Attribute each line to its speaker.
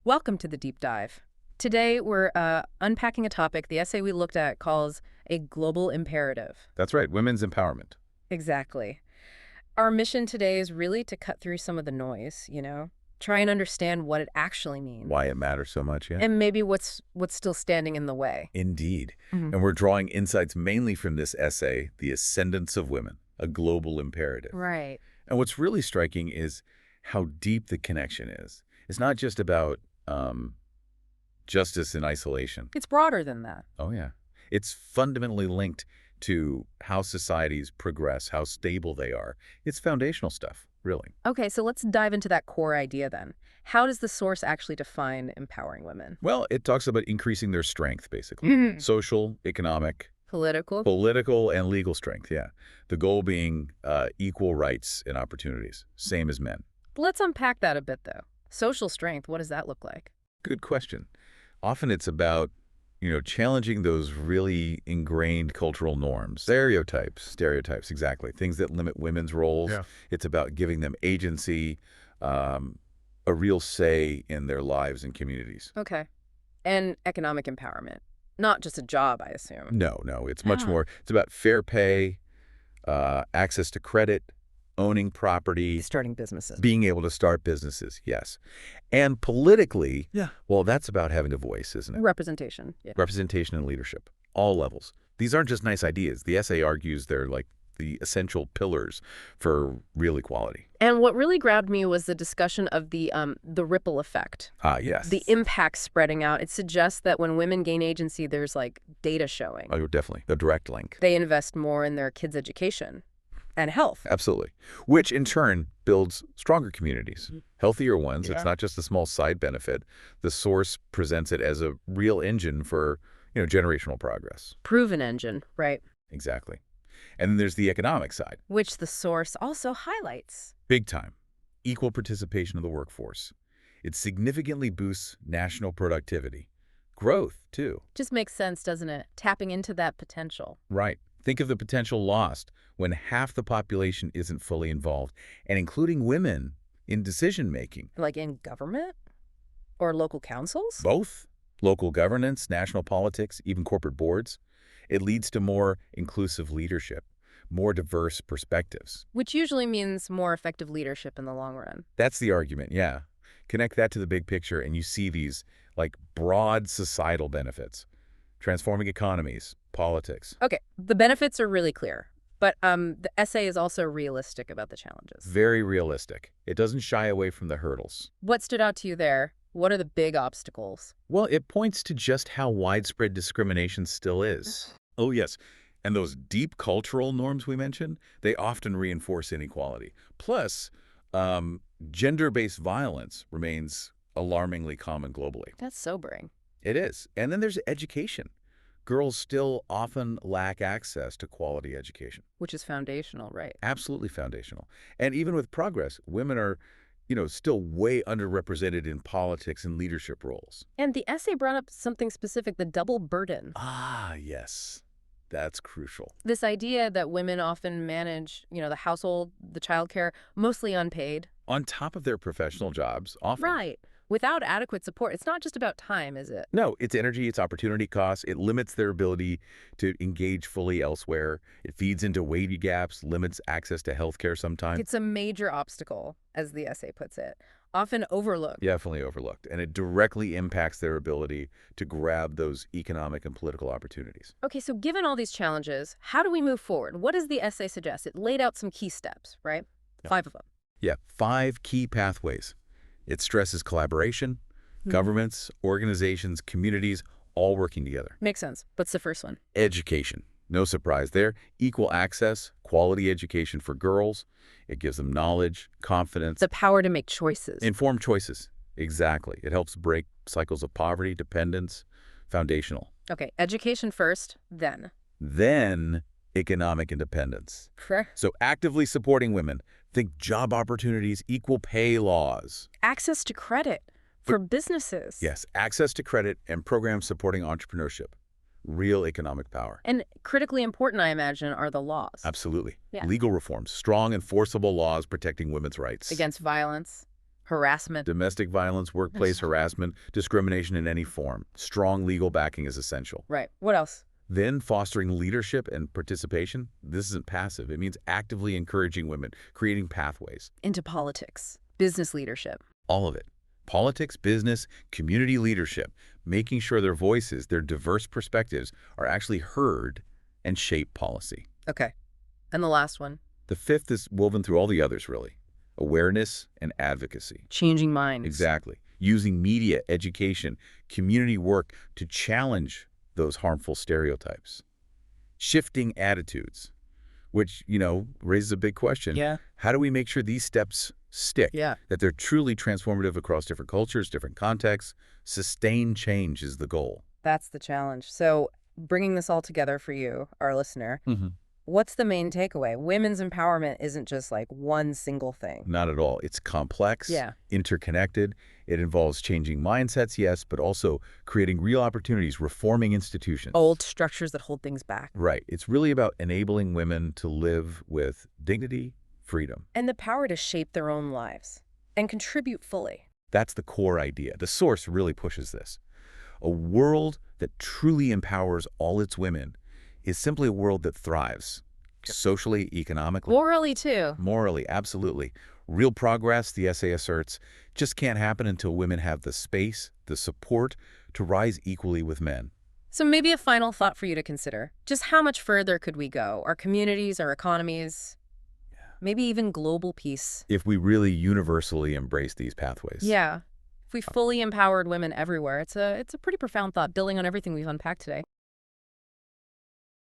Speaker 1: Welcome to the deep dive. Today, we're unpacking a topic the essay we looked at calls a global imperative.
Speaker 2: That's right, women's empowerment.
Speaker 1: Exactly. Our mission today is really to cut through some of the noise, try and understand what it actually means,
Speaker 2: Why it matters so much, yeah?
Speaker 1: and maybe what's still standing in the way.
Speaker 2: Indeed.
Speaker 1: Mhm.
Speaker 2: And we're drawing insights mainly from this essay, The Ascendance of Women, a Global Imperative.
Speaker 1: Right.
Speaker 2: And what's really striking is how deep the connection is. It's not just about justice in isolation.
Speaker 1: It's broader than that.
Speaker 2: Oh, yeah. It's fundamentally linked to how societies progress, how stable they are. It's foundational stuff, really.
Speaker 1: Okay, so let's dive into that core idea then. How does the source actually define empowering women?
Speaker 2: Well, it talks about increasing their strength, basically.
Speaker 1: Mhm.
Speaker 2: Social, economic,
Speaker 1: Political?
Speaker 2: and legal strength, yeah. The goal being equal rights and opportunities, same as men.
Speaker 1: Let's unpack that a bit, though. Social strength, what does that look like?
Speaker 2: Good question. Often it's about, challenging those really ingrained cultural norms. Stereotypes, exactly. Things that limit women's roles.
Speaker 3: Yeah.
Speaker 2: It's about giving them agency, a real say in their lives and communities.
Speaker 1: Okay. And economic empowerment. Not just a job, I assume.
Speaker 2: No, it's much
Speaker 1: Ah.
Speaker 2: more. It's about fair pay, access to credit, owning property,
Speaker 1: Starting businesses.
Speaker 2: being able to start businesses, yes. And politically,
Speaker 3: Yeah.
Speaker 2: well, that's about having a voice, isn't it?
Speaker 1: Representation. Yeah.
Speaker 2: Representation and leadership, all levels. These aren't just nice ideas. The essay argues they're like the essential pillars for real equality.
Speaker 1: And what really grabbed me was the discussion of the ripple effect.
Speaker 2: Ah, yes.
Speaker 1: The impact spreading out. It suggests that when women gain agency, there's data showing.
Speaker 2: Oh, definitely. The direct link.
Speaker 1: They invest more in their kids' education and health.
Speaker 2: Absolutely. Which in turn builds stronger communities, healthier ones.
Speaker 3: Yeah.
Speaker 2: It's not just a small side benefit. The source presents it as a real engine for, generational progress.
Speaker 1: Proven engine, right?
Speaker 2: Exactly. And then there's the economic side.
Speaker 1: Which the source also highlights.
Speaker 2: Big time. Equal participation of the workforce. It significantly boosts national productivity. Growth, too.
Speaker 1: Just makes sense, doesn't it? Tapping into that potential.
Speaker 2: Right. Think of the potential lost when half the population isn't fully involved, and including women in decision-making.
Speaker 1: Like in government? Or local councils?
Speaker 2: Both. Local governance, national politics, even corporate boards. It leads to more inclusive leadership, more diverse perspectives.
Speaker 1: Which usually means more effective leadership in the long run.
Speaker 2: That's the argument, yeah. Connect that to the big picture, and you see these, broad societal benefits. Transforming economies, politics.
Speaker 1: Okay, the benefits are really clear, but the essay is also realistic about the challenges.
Speaker 2: Very realistic. It doesn't shy away from the hurdles.
Speaker 1: What stood out to you there? What are the big obstacles?
Speaker 2: Well, it points to just how widespread discrimination still is. Oh, yes. And those deep cultural norms we mentioned, they often reinforce inequality. Plus, gender-based violence remains alarmingly common globally.
Speaker 1: That's sobering.
Speaker 2: It is. And then there's education. Girls still often lack access to quality education.
Speaker 1: Which is foundational, right?
Speaker 2: Absolutely foundational. And even with progress, women are, still way underrepresented in politics and leadership roles.
Speaker 1: And the essay brought up something specific, the double burden.
Speaker 2: Ah, yes. That's crucial.
Speaker 1: This idea that women often manage, the household, the childcare, mostly unpaid.
Speaker 2: On top of their professional jobs, often.
Speaker 1: Right. Without adequate support. It's not just about time, is it?
Speaker 2: No, it's energy, it's opportunity costs. It limits their ability to engage fully elsewhere. It feeds into wage gaps, limits access to healthcare sometimes.
Speaker 1: It's a major obstacle, as the essay puts it, often overlooked.
Speaker 2: Definitely overlooked. And it directly impacts their ability to grab those economic and political opportunities.
Speaker 1: Okay, so given all these challenges, how do we move forward? What does the essay suggest? It laid out some key steps, right?
Speaker 2: Yeah.
Speaker 1: 5 of them.
Speaker 2: Yeah, 5 key pathways. It stresses collaboration, governments, organizations, communities, all working together.
Speaker 1: Makes sense. What's the first one?
Speaker 2: Education. No surprise there. Equal access, quality education for girls. It gives them knowledge, confidence,
Speaker 1: The power to make choices.
Speaker 2: informed choices. Exactly. It helps break cycles of poverty, dependence, foundational.
Speaker 1: Okay, education first, then.
Speaker 2: Then economic independence. So actively supporting women. Think job opportunities, equal pay laws.
Speaker 1: Access to credit for businesses.
Speaker 2: Yes, access to credit and programs supporting entrepreneurship. Real economic power.
Speaker 1: And critically important, I imagine, are the laws.
Speaker 2: Absolutely.
Speaker 1: Yeah.
Speaker 2: Legal reforms, strong enforceable laws protecting women's rights.
Speaker 1: Against violence, Harassment.
Speaker 2: Domestic violence, workplace harassment, discrimination in any form. Strong legal backing is essential.
Speaker 1: Right. What else?
Speaker 2: Then fostering leadership and participation. This isn't passive. It means actively encouraging women, creating pathways.
Speaker 1: Into politics, business leadership.
Speaker 2: All of it. Politics, business, community leadership. Making sure their voices, their diverse perspectives are actually heard and shape policy.
Speaker 1: Okay. And the last one?
Speaker 2: The fifth is woven through all the others, really. Awareness and advocacy.
Speaker 1: Changing minds.
Speaker 2: Exactly. Using media, education, community work to challenge those harmful stereotypes. Shifting attitudes, which, raises a big question.
Speaker 1: Yeah.
Speaker 2: How do we make sure these steps stick?
Speaker 1: Yeah.
Speaker 2: That they're truly transformative across different cultures, different contexts? Sustained change is the goal.
Speaker 1: That's the challenge. So bringing this all together for you, our listener, what's the main takeaway? Women's empowerment isn't just like one single thing.
Speaker 2: Not at all. It's complex,
Speaker 1: Yeah.
Speaker 2: interconnected. It involves changing mindsets, yes, but also creating real opportunities, reforming institutions.
Speaker 1: Old structures that hold things back.
Speaker 2: Right. It's really about enabling women to live with dignity, freedom.
Speaker 1: And the power to shape their own lives and contribute fully.
Speaker 2: That's the core idea. The source really pushes this. A world that truly empowers all its women is simply a world that thrives. Socially, economically.
Speaker 1: Morally, too.
Speaker 2: Morally, absolutely. Real progress, the essay asserts, just can't happen until women have the space, the support to rise equally with men.
Speaker 1: So maybe a final thought for you to consider. Just how much further could we go? Our communities, our economies, maybe even global peace.
Speaker 2: If we really universally embrace these pathways.
Speaker 1: Yeah. If we fully empowered women everywhere, it's a pretty profound thought, building on everything we've unpacked today.